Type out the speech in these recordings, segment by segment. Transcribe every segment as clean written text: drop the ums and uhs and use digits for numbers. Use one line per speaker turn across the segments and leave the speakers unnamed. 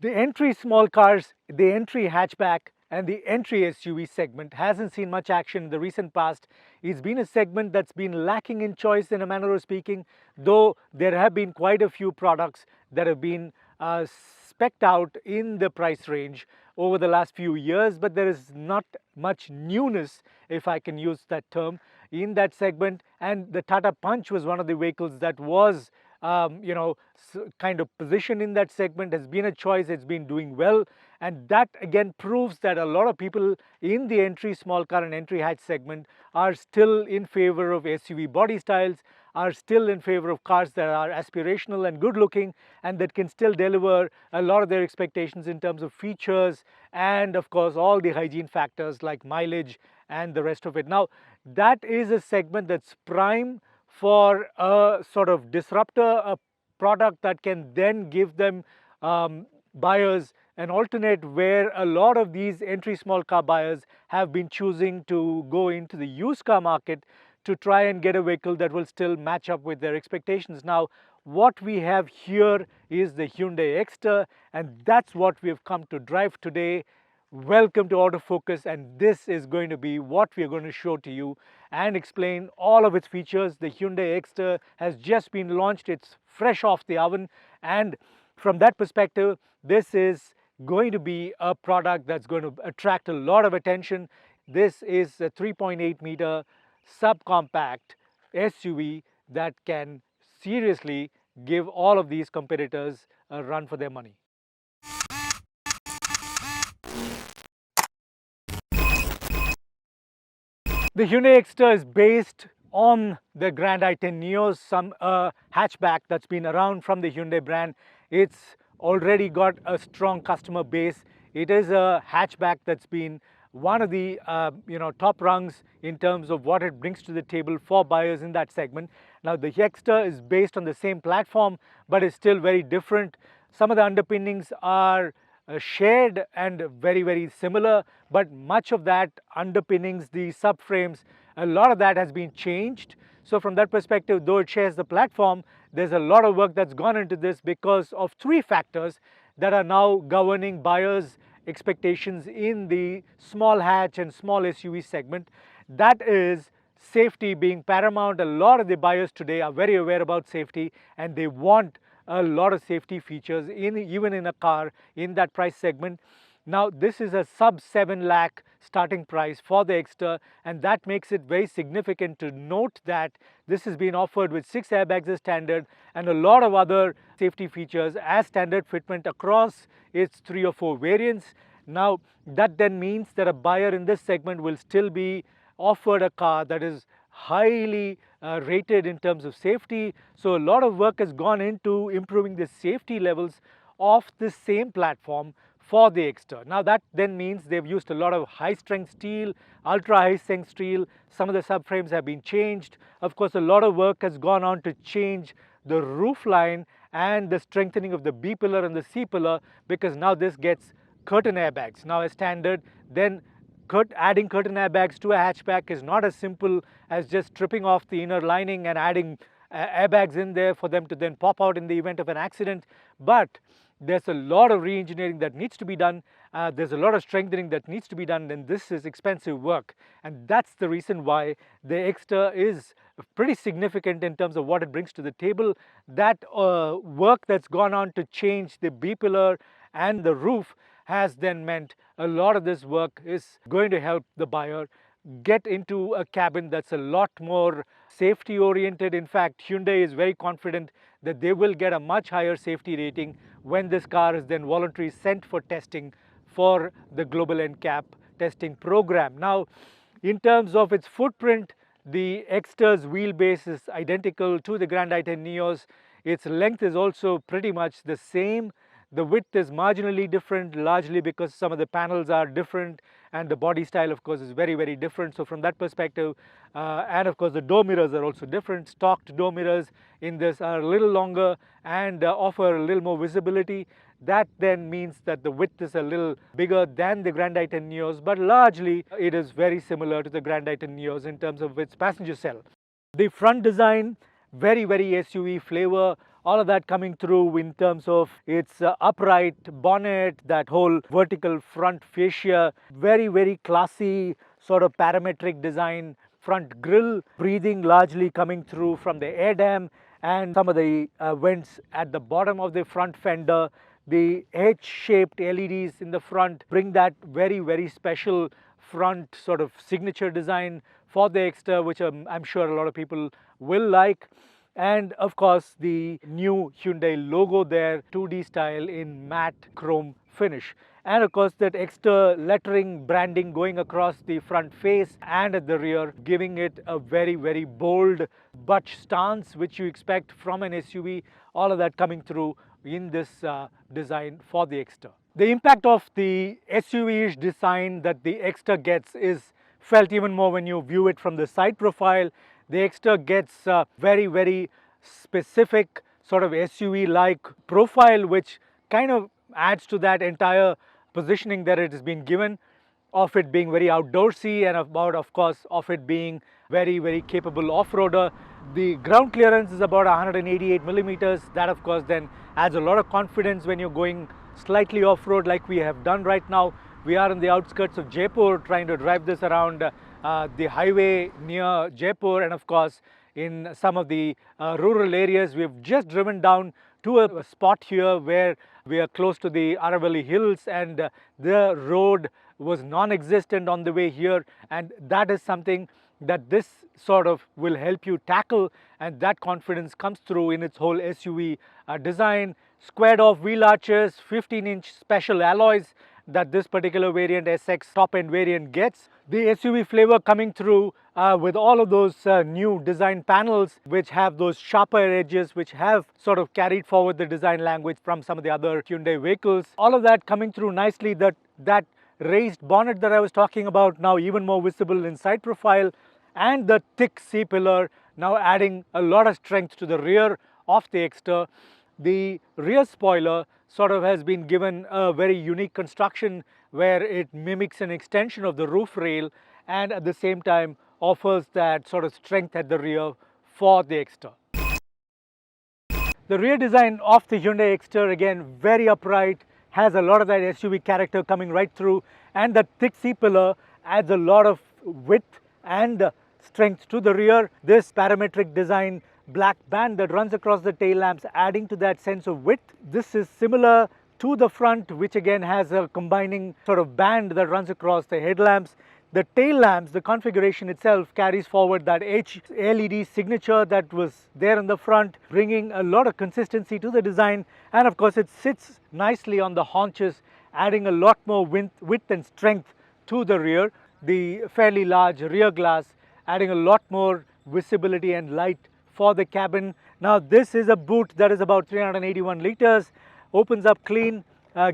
The entry small cars, the entry hatchback and the entry SUV segment hasn't seen much action in the recent past. It's been a segment that's been lacking in choice in a manner of speaking, though there have been quite a few products that have been specced out in the price range over the last few years, but there is not much newness, if I can use that term, in that segment. And the Tata Punch was one of the vehicles that was kind of position in that segment, has been a choice. It's been doing well, and that again proves that a lot of people in the entry small car and entry hatch segment are still in favor of SUV body styles, are still in favor of cars that are aspirational and good looking, and that can still deliver a lot of their expectations in terms of features and of course all the hygiene factors like mileage and the rest of it. Now that is a segment that's prime for a sort of disruptor, a product that can then give them buyers an alternate, where a lot of these entry small car buyers have been choosing to go into the used car market to try and get a vehicle that will still match up with their expectations. Now what we have here is the Hyundai Exter, and that's what we have come to drive today. Welcome to Autofocus, and this is going to be what we are going to show to you and explain all of its features. The Hyundai Exter has just been launched, it's fresh off the oven, and from that perspective this is going to be a product that's going to attract a lot of attention. This is a 3.8 meter subcompact SUV that can seriously give all of these competitors a run for their money. The Hyundai Exter is based on the Grand i10 Neo, some hatchback that's been around from the Hyundai brand. It's already got a strong customer base. It is a hatchback that's been one of the top rungs in terms of what it brings to the table for buyers in that segment. Now the Exter is based on the same platform, but is still very different. Some of the underpinnings are shared and very similar, but much of that underpinnings, the subframes, a lot of that has been changed. So from that perspective, though it shares the platform, there's a lot of work that's gone into this because of three factors that are now governing buyers' expectations in the small hatch and small SUV segment. That is safety being paramount. A lot of the buyers today are very aware about safety, and they want a lot of safety features even in a car in that price segment. Now this is a sub 7 lakh starting price for the Exter, and that makes it very significant to note that this has been offered with 6 airbags as standard and a lot of other safety features as standard fitment across its 3 or 4 variants. Now that then means that a buyer in this segment will still be offered a car that is highly rated in terms of safety. So a lot of work has gone into improving the safety levels of this same platform for the Exter. Now that then means they've used a lot of high strength steel, ultra high strength steel. Some of the subframes have been changed. Of course, a lot of work has gone on to change the roof line and the strengthening of the B pillar and the C pillar, because now this gets curtain airbags now as standard. Then adding curtain airbags to a hatchback is not as simple as just stripping off the inner lining and adding airbags in there for them to then pop out in the event of an accident. But there's a lot of re-engineering that needs to be done. There's a lot of strengthening that needs to be done, and this is expensive work. And that's the reason why the Exter is pretty significant in terms of what it brings to the table. That work that's gone on to change the B pillar and the roof has then meant a lot of this work is going to help the buyer get into a cabin that's a lot more safety oriented. In fact, Hyundai is very confident that they will get a much higher safety rating when this car is then voluntarily sent for testing for the Global NCAP testing program. Now, in terms of its footprint, the Exter's wheelbase is identical to the Grand i10 Neos. Its length is also pretty much the same. The width is marginally different, largely because some of the panels are different, and the body style of course is very different. So from that perspective, and of course the door mirrors are also different. Stocked door mirrors in this are a little longer and offer a little more visibility. That then means that the width is a little bigger than the Grand i10 Neos, but largely it is very similar to the Grand i10 Neos in terms of its passenger cell. The front design, very SUV flavor. all of that coming through in terms of its upright bonnet, that whole vertical front fascia, very, very classy sort of parametric design, front grille, breathing largely coming through from the air dam and some of the vents at the bottom of the front fender. The H-shaped LEDs in the front bring that very, very special front sort of signature design for the Exter, which I'm sure a lot of people will like. And of course, the new Hyundai logo there, 2D style in matte chrome finish. And of course, that Exter lettering branding going across the front face and at the rear, giving it a very, very bold butch stance, which you expect from an SUV. All of that coming through in this design for the Exter. The impact of the SUV-ish design that the Exter gets is felt even more when you view it from the side profile. The Exter gets a very, very specific sort of SUV-like profile, which kind of adds to that entire positioning that it has been given, of it being very outdoorsy and about, of course, of it being very, very capable off-roader. The ground clearance is about 188 millimeters. That, of course, then adds a lot of confidence when you're going slightly off-road like we have done right now. We are in the outskirts of Jaipur trying to drive this around the highway near Jaipur, and of course in some of the rural areas. We've just driven down to a spot here where we are close to the Aravalli Hills, and the road was non-existent on the way here, and that is something that this sort of will help you tackle, and that confidence comes through in its whole SUV design. Squared off wheel arches, 15-inch special alloys that this particular variant, SX top end variant, gets. The SUV flavor coming through with all of those new design panels, which have those sharper edges, which have sort of carried forward the design language from some of the other Hyundai vehicles. All of that coming through nicely. That raised bonnet that I was talking about, now even more visible in side profile, and the thick C-pillar now adding a lot of strength to the rear of the Exter. The rear spoiler sort of has been given a very unique construction where it mimics an extension of the roof rail and at the same time offers that sort of strength at the rear for the Exter. The rear design of the Hyundai Exter, again, very upright, has a lot of that SUV character coming right through, and the thick C-pillar adds a lot of width and strength to the rear. This parametric design black band that runs across the tail lamps, adding to that sense of width. This is similar to the front, which again has a combining sort of band that runs across the headlamps. The tail lamps, the configuration itself carries forward that H LED signature that was there in the front, bringing a lot of consistency to the design. And of course, it sits nicely on the haunches, adding a lot more width and strength to the rear. The fairly large rear glass adding a lot more visibility and light for the cabin. Now, this is a boot that is about 381 liters, opens up clean,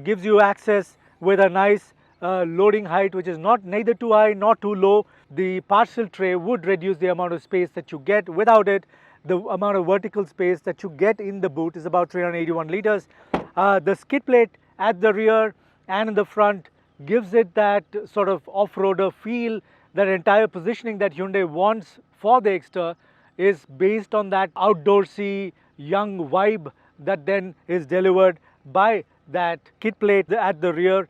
gives you access with a nice loading height, which is neither too high nor too low. The parcel tray would reduce the amount of space that you get. Without it, the amount of vertical space that you get in the boot is about 381 liters. The skid plate at the rear and in the front gives it that sort of off-roader feel. That entire positioning that Hyundai wants for the Exter is based on that outdoorsy, young vibe that then is delivered by that skid plate at the rear.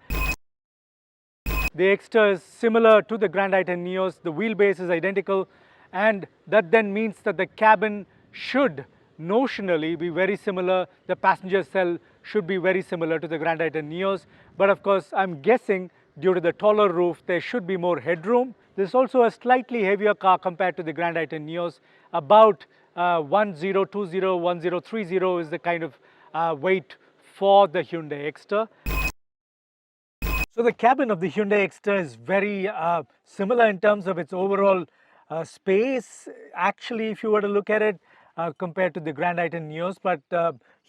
The Exter is similar to the Grand i10 Neos. The wheelbase is identical, and that then means that the cabin should notionally be very similar. The passenger cell should be very similar to the Grand i10 Neos, but of course I'm guessing due to the taller roof there should be more headroom. This is also a slightly heavier car compared to the Grand i10 Neos. About 1020, 1030 is the kind of weight for the Hyundai Exter. So the cabin of the Hyundai Exter is very similar in terms of its overall space. Actually, if you were to look at it compared to the Grand i10 Neos, but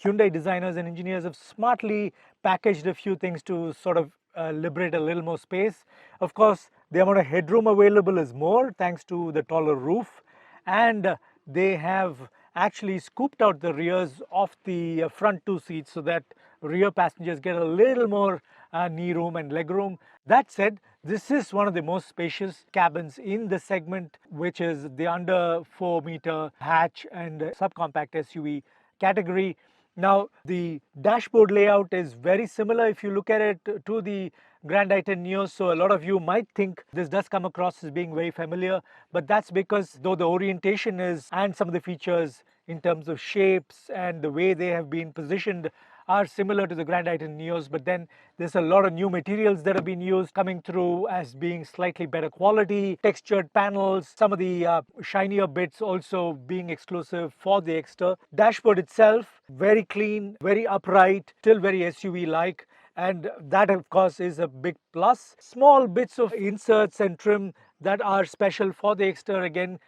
Hyundai designers and engineers have smartly packaged a few things to sort of liberate a little more space. Of course, the amount of headroom available is more thanks to the taller roof, and they have actually scooped out the rears of the front two seats so that rear passengers get a little more knee room and leg room. That said, this is one of the most spacious cabins in the segment, which is the under 4 meter hatch and subcompact SUV category. Now, the dashboard layout is very similar if you look at it to the Grand i10 Neo, so a lot of you might think this does come across as being very familiar, but that's because though the orientation is and some of the features in terms of shapes and the way they have been positioned are similar to the Grand i10 Neos, but then there's a lot of new materials that have been used coming through as being slightly better quality, textured panels, some of the shinier bits also being exclusive for the Exter. Dashboard itself, very clean, very upright, still very SUV-like. And that of course is a big plus. Small bits of inserts and trim that are special for the Exter again,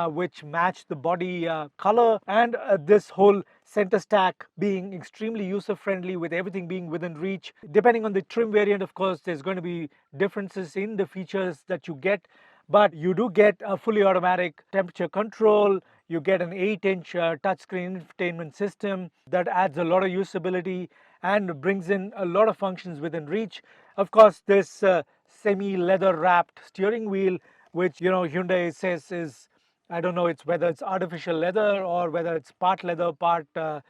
which match the body color, and this whole center stack being extremely user friendly with everything being within reach. Depending on the trim variant, of course, there's going to be differences in the features that you get, but you do get a fully automatic temperature control. You get an 8-inch touchscreen infotainment system that adds a lot of usability and brings in a lot of functions within reach. Of course, this semi-leather wrapped steering wheel, which Hyundai says is, I don't know, it's whether it's artificial leather or whether it's part leather, part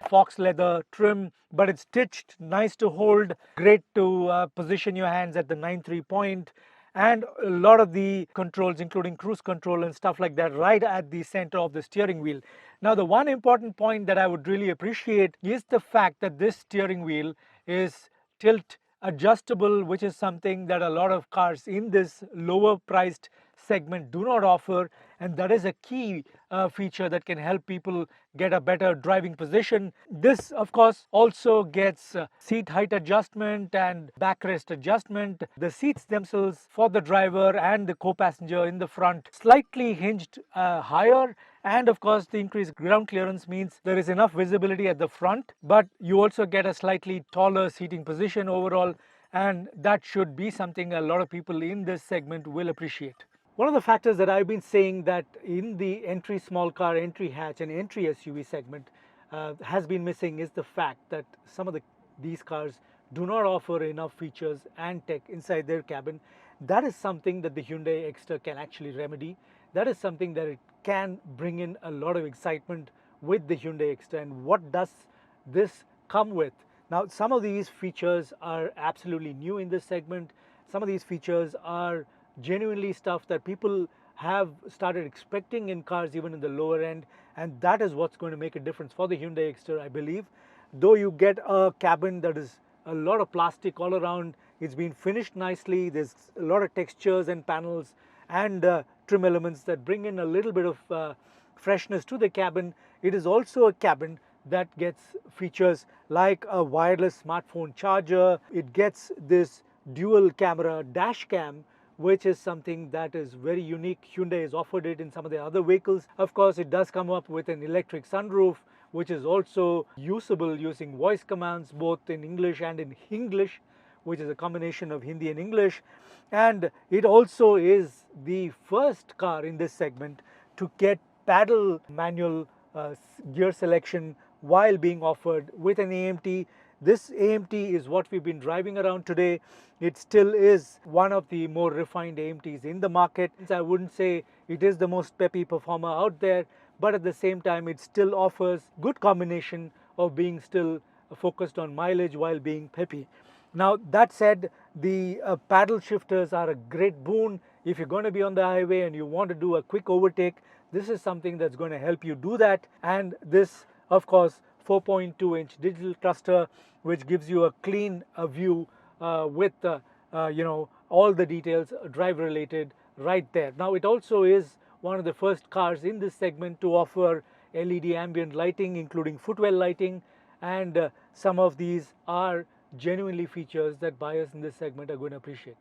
fox leather trim, but it's stitched, nice to hold, great to position your hands at the 9.3 point, and a lot of the controls, including cruise control and stuff like that, right at the center of the steering wheel. Now, the one important point that I would really appreciate is the fact that this steering wheel is tilt adjustable, which is something that a lot of cars in this lower priced segment do not offer, and that is a key feature that can help people get a better driving position. This of course also gets seat height adjustment and backrest adjustment. The seats themselves for the driver and the co-passenger in the front slightly hinged higher, and of course the increased ground clearance means there is enough visibility at the front, but you also get a slightly taller seating position overall, and that should be something a lot of people in this segment will appreciate. One of the factors that I've been saying that in the entry small car, entry hatch and entry SUV segment has been missing is the fact that some of these cars do not offer enough features and tech inside their cabin. That is something that the Hyundai Exter can actually remedy. That is something that it can bring in a lot of excitement with the Hyundai Exter. And what does this come with? Now, some of these features are absolutely new in this segment. Some of these features are genuinely stuff that people have started expecting in cars even in the lower end, and that is what's going to make a difference for the Hyundai Exter, I believe. Though you get a cabin that is a lot of plastic all around, it's been finished nicely, there's a lot of textures and panels and trim elements that bring in a little bit of freshness to the cabin. It is also a cabin that gets features like a wireless smartphone charger. It gets this dual camera dash cam, which is something that is very unique. Hyundai has offered it in some of their other vehicles. Of course, it does come up with an electric sunroof, which is also usable using voice commands both in English and in Hinglish, which is a combination of Hindi and English. And it also is the first car in this segment to get paddle manual gear selection while being offered with an AMT. This AMT is what we've been driving around today. It still is one of the more refined AMTs in the market. I wouldn't say it is the most peppy performer out there, but at the same time it still offers good combination of being still focused on mileage while being peppy. Now, that said, the paddle shifters are a great boon. If you're going to be on the highway and you want to do a quick overtake, this is something that's going to help you do that. And this, of course, 4.2-inch digital cluster, which gives you a clean view with all the details drive related right there. Now, it also is one of the first cars in this segment to offer LED ambient lighting, including footwell lighting, and some of these are genuinely features that buyers in this segment are going to appreciate.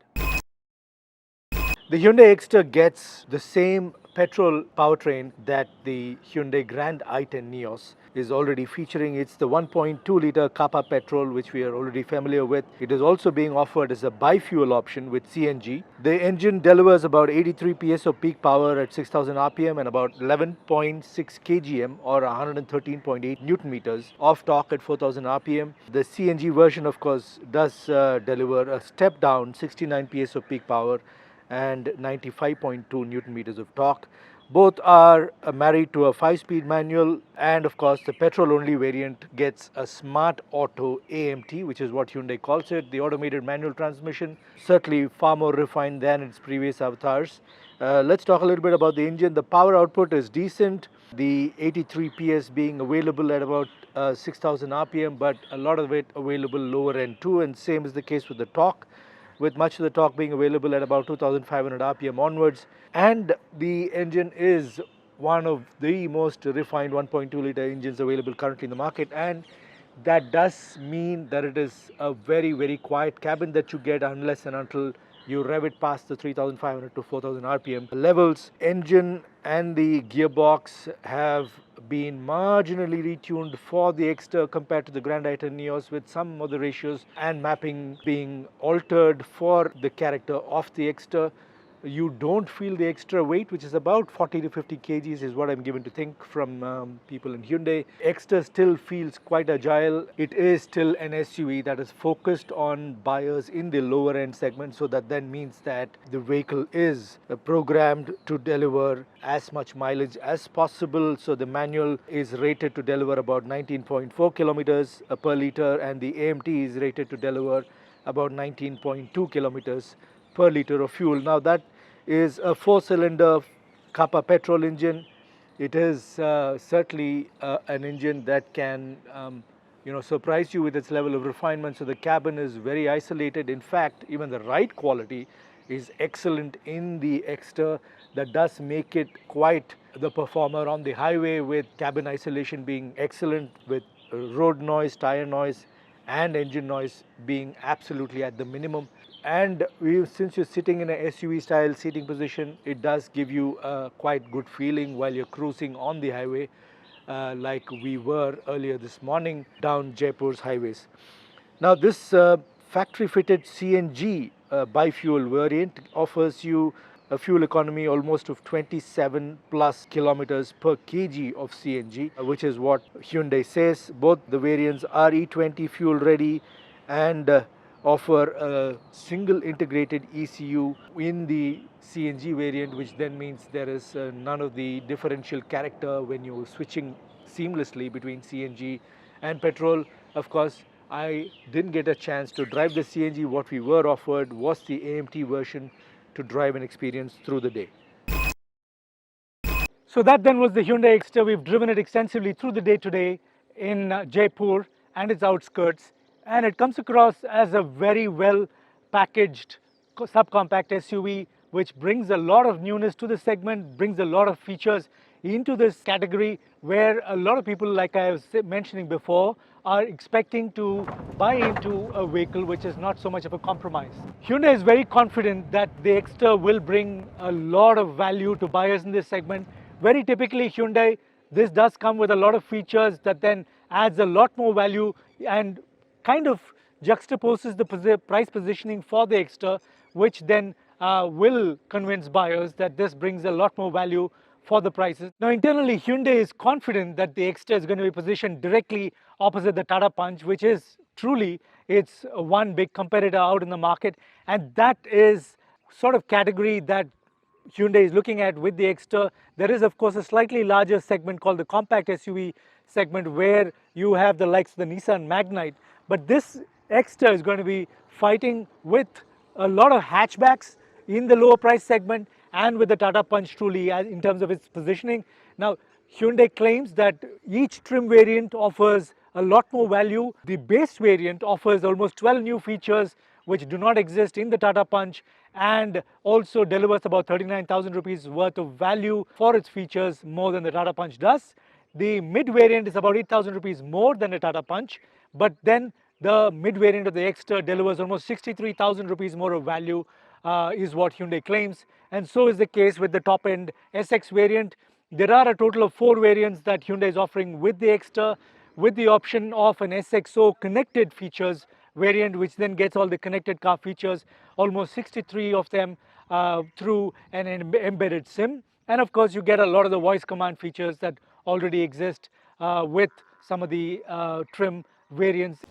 The Hyundai Exter gets the same petrol powertrain that the Hyundai Grand i10 Neos is already featuring. It's the 1.2 liter Kappa petrol, which we are already familiar with. It is also being offered as a bi-fuel option with CNG. The engine delivers about 83 PS of peak power at 6000 RPM and about 11.6 kgm or 113.8 Newton meters of torque at 4000 RPM. The CNG version, of course, does deliver a step down 69 PS of peak power and 95.2 Newton meters of torque. Both are married to a 5-speed manual, and of course the petrol only variant gets a smart auto AMT, which is what Hyundai calls it. The automated manual transmission, certainly far more refined than its previous avatars. Let's talk a little bit about the engine. The power output is decent, the 83 PS being available at about 6000 RPM, but a lot of it available lower end too, and same is the case with the torque, with much of the torque being available at about 2500 RPM onwards. And the engine is one of the most refined 1.2 litre engines available currently in the market, and that does mean that it is a very, very quiet cabin that you get unless and until you rev it past the 3500 to 4000 RPM levels. Engine and the gearbox have been marginally retuned for the Exter compared to the Grand i10 Neos, with some of the ratios and mapping being altered for the character of the Exter. You don't feel the extra weight, which is about 40 to 50 kgs is what I'm given to think from people in Hyundai. Exter still feels quite agile. It is still an SUV that is focused on buyers in the lower end segment, so that then means that the vehicle is programmed to deliver as much mileage as possible. So the manual is rated to deliver about 19.4 kilometers per liter, and the AMT is rated to deliver about 19.2 kilometers per liter of fuel. Now that is a 4-cylinder Kappa petrol engine. It is certainly an engine that can surprise you with its level of refinement. So the cabin is very isolated. In fact, even the ride quality is excellent in the Exter. That does make it quite the performer on the highway, with cabin isolation being excellent, with road noise, tire noise and engine noise being absolutely at the minimum. And since you're sitting in a SUV style seating position, it does give you a quite good feeling while you're cruising on the highway, like we were earlier this morning down Jaipur's highways. Now this factory fitted CNG bi-fuel variant offers you a fuel economy almost of 27 plus kilometers per kg of CNG, which is what Hyundai says. Both the variants are E20 fuel ready and offer a single integrated ECU in the CNG variant, which then means there is none of the differential character when you're switching seamlessly between CNG and petrol. Of course, I didn't get a chance to drive the CNG. What we were offered was the AMT version to drive and experience through the day. So that then was the Hyundai Exter. We've driven it extensively through the day today in Jaipur and its outskirts, and it comes across as a very well packaged subcompact SUV, which brings a lot of newness to the segment, brings a lot of features into this category, where a lot of people, like I was mentioning before, are expecting to buy into a vehicle which is not so much of a compromise. Hyundai is very confident that the Exter will bring a lot of value to buyers in this segment. Very typically Hyundai, this does come with a lot of features that then adds a lot more value and kind of juxtaposes the price positioning for the Exter, which then will convince buyers that this brings a lot more value for the prices. Now internally, Hyundai is confident that the Exter is going to be positioned directly opposite the Tata Punch, which is truly its one big competitor out in the market, and that is sort of category that Hyundai is looking at with the Exter. There is of course a slightly larger segment called the compact SUV segment, where you have the likes of the Nissan Magnite, but this Exter is going to be fighting with a lot of hatchbacks in the lower price segment and with the Tata Punch truly in terms of its positioning. Now Hyundai claims that each trim variant offers a lot more value. The base variant offers almost 12 new features which do not exist in the Tata Punch, and also delivers about 39,000 rupees worth of value for its features, more than the Tata Punch does. The mid variant is about 8,000 rupees more than the Tata Punch, but then the mid variant of the Exter delivers almost 63,000 rupees more of value, is what Hyundai claims. And so is the case with the top end SX variant. There are a total of 4 variants that Hyundai is offering with the Exter, with the option of an SXO connected features variant, which then gets all the connected car features, almost 63 of them through an embedded SIM. And of course, you get a lot of the voice command features that already exist with some of the trim variants.